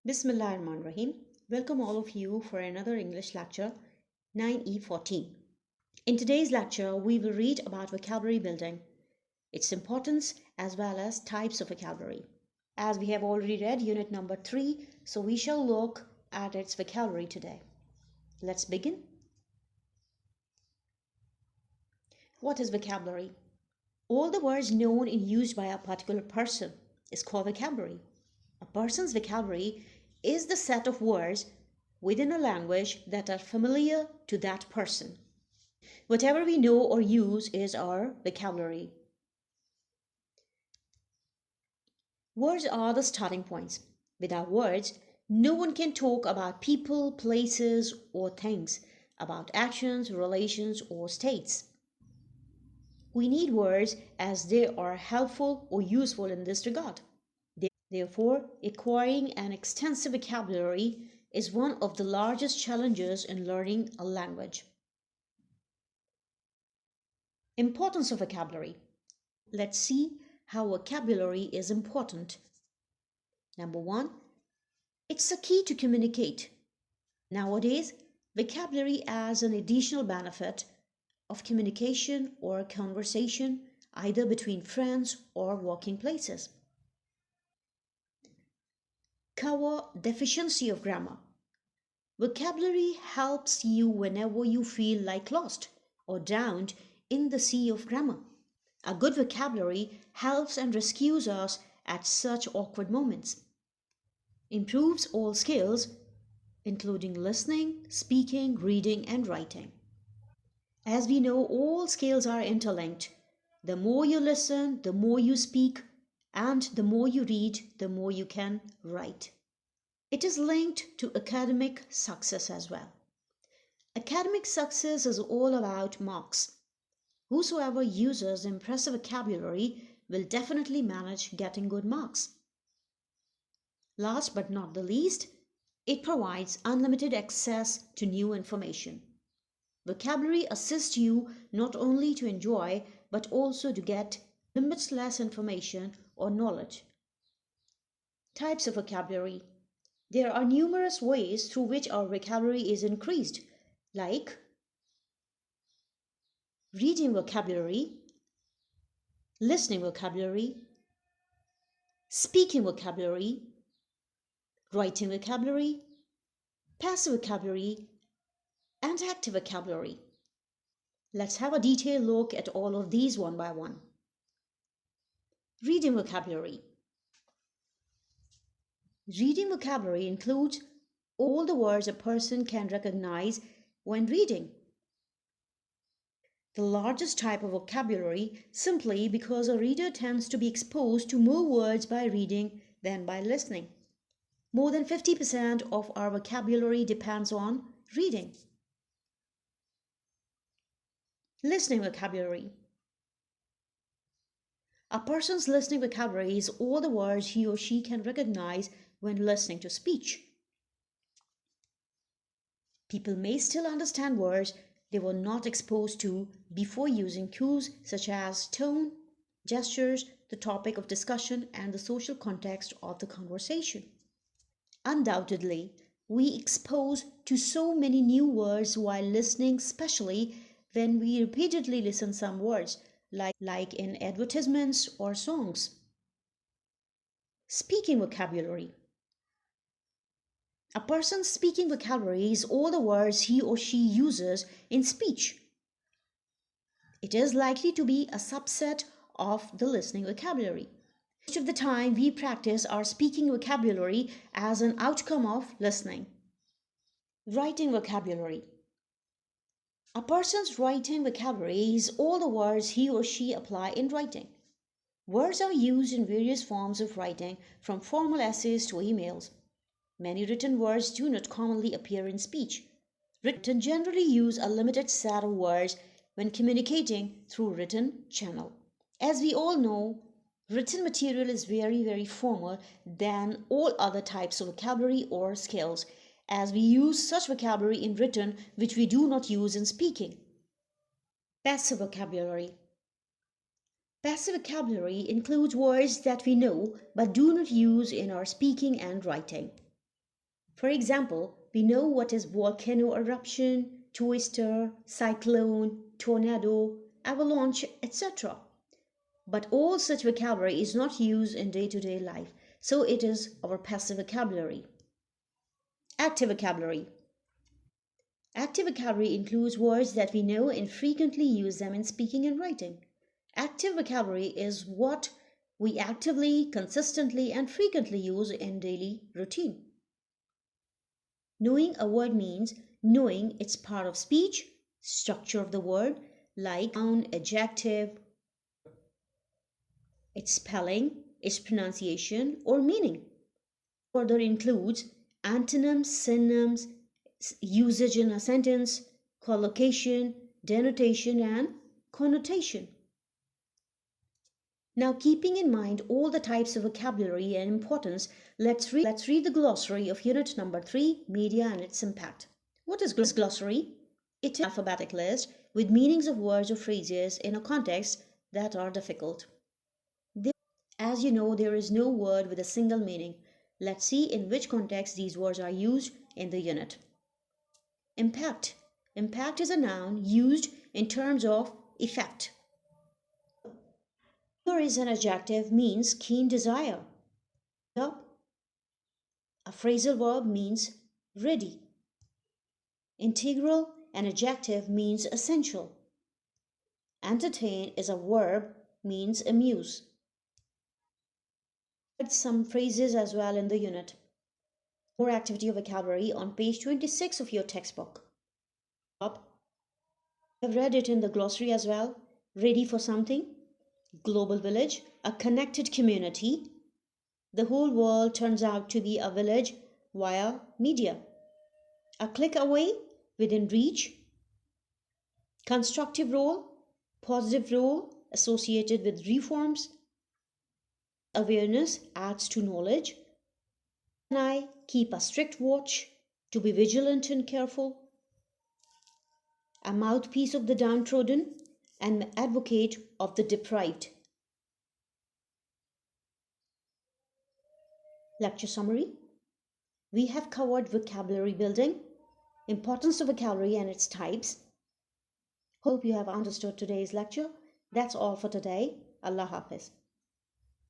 Bismillahirrahmanirrahim. Welcome all of you for another English lecture 9E14. In today's lecture, we will read about vocabulary building, its importance as well as types of vocabulary. As we have already read unit number 3, so we shall look at its vocabulary today. Let's begin. What is vocabulary? All the words known and used by a particular person is called vocabulary. A person's vocabulary is the set of words within a language that are familiar to that person. Whatever we know or use is our vocabulary. Words are the starting points. Without words, no one can talk about people, places, or things, about actions, relations, or states. We need words as they are helpful or useful in this regard. Therefore, acquiring an extensive vocabulary is one of the largest challenges in learning a language. Importance of vocabulary. Let's see how vocabulary is important. Number 1, it's a key to communicate. Nowadays, vocabulary adds an additional benefit of communication or conversation, either between friends or working places. Cover deficiency of grammar. Vocabulary helps you whenever you feel like lost or drowned in the sea of grammar. A good vocabulary helps and rescues us at such awkward moments. Improves all skills, including listening, speaking, reading, and writing. As we know, all skills are interlinked. The more you listen, the more you speak, and the more you read, the more you can write. It is linked to academic success as well. Academic success is all about marks. Whosoever uses impressive vocabulary will definitely manage getting good marks. Last but not the least, it provides unlimited access to new information. Vocabulary assists you not only to enjoy but also to get limitless information or knowledge. Types of vocabulary. There are numerous ways through which our vocabulary is increased, like reading vocabulary, listening vocabulary, speaking vocabulary, writing vocabulary, passive vocabulary, and active vocabulary. Let's have a detailed look at all of these one by one. Reading vocabulary. Reading vocabulary includes all the words a person can recognize when reading. The largest type of vocabulary simply because a reader tends to be exposed to more words by reading than by listening. More than 50% of our vocabulary depends on reading. Listening vocabulary. A person's listening vocabulary is all the words he or she can recognize when listening to speech. People may still understand words they were not exposed to before using cues such as tone, gestures, the topic of discussion, and the social context of the conversation. Undoubtedly, we expose to so many new words while listening, especially when we repeatedly listen some words, like in advertisements or songs. Speaking vocabulary. A person's speaking vocabulary is all the words he or she uses in speech. It is likely to be a subset of the listening vocabulary. Most of the time, we practice our speaking vocabulary as an outcome of listening. Writing vocabulary. A person's writing vocabulary is all the words he or she apply in writing. Words are used in various forms of writing, from formal essays to emails. Many written words do not commonly appear in speech. Written generally use a limited set of words when communicating through written channel. As we all know, written material is very formal than all other types of vocabulary or skills, as we use such vocabulary in written which we do not use in speaking. Passive vocabulary. Passive vocabulary includes words that we know but do not use in our speaking and writing. For example, we know what is volcano eruption, twister, cyclone, tornado, avalanche, etc. But all such vocabulary is not used in day-to-day life, so it is our passive vocabulary. Active vocabulary. Active vocabulary includes words that we know and frequently use them in speaking and writing. Active vocabulary is what we actively, consistently, and frequently use in daily routine. Knowing a word means knowing its part of speech, structure of the word, like noun, adjective, its spelling, its pronunciation, or meaning. Further includes antonyms, synonyms, usage in a sentence, collocation, denotation, and connotation. Now, keeping in mind all the types of vocabulary and importance, let's read the glossary of unit number 3, media and its impact. What is glossary? It is an alphabetic list with meanings of words or phrases in a context that are difficult. As you know, there is no word with a single meaning. Let's see in which context these words are used in the unit. Impact. Impact is a noun used in terms of effect. Here is an adjective means keen desire. A phrasal verb means ready. Integral, an adjective means essential. Entertain is a verb means amuse. Some phrases as well in the unit. More activity of vocabulary on page 26 of your textbook. I've read it in the glossary as well. Ready for something. Global village, a connected community. The whole world turns out to be a village via media. A click away, within reach. Constructive role, positive role associated with reforms. Awareness adds to knowledge. An eye, keep a strict watch, to be vigilant and careful. A mouthpiece of the downtrodden, an advocate of the deprived. Lecture summary. We have covered vocabulary building, importance of vocabulary and its types. Hope you have understood today's lecture. That's all for today. Allah Hafiz.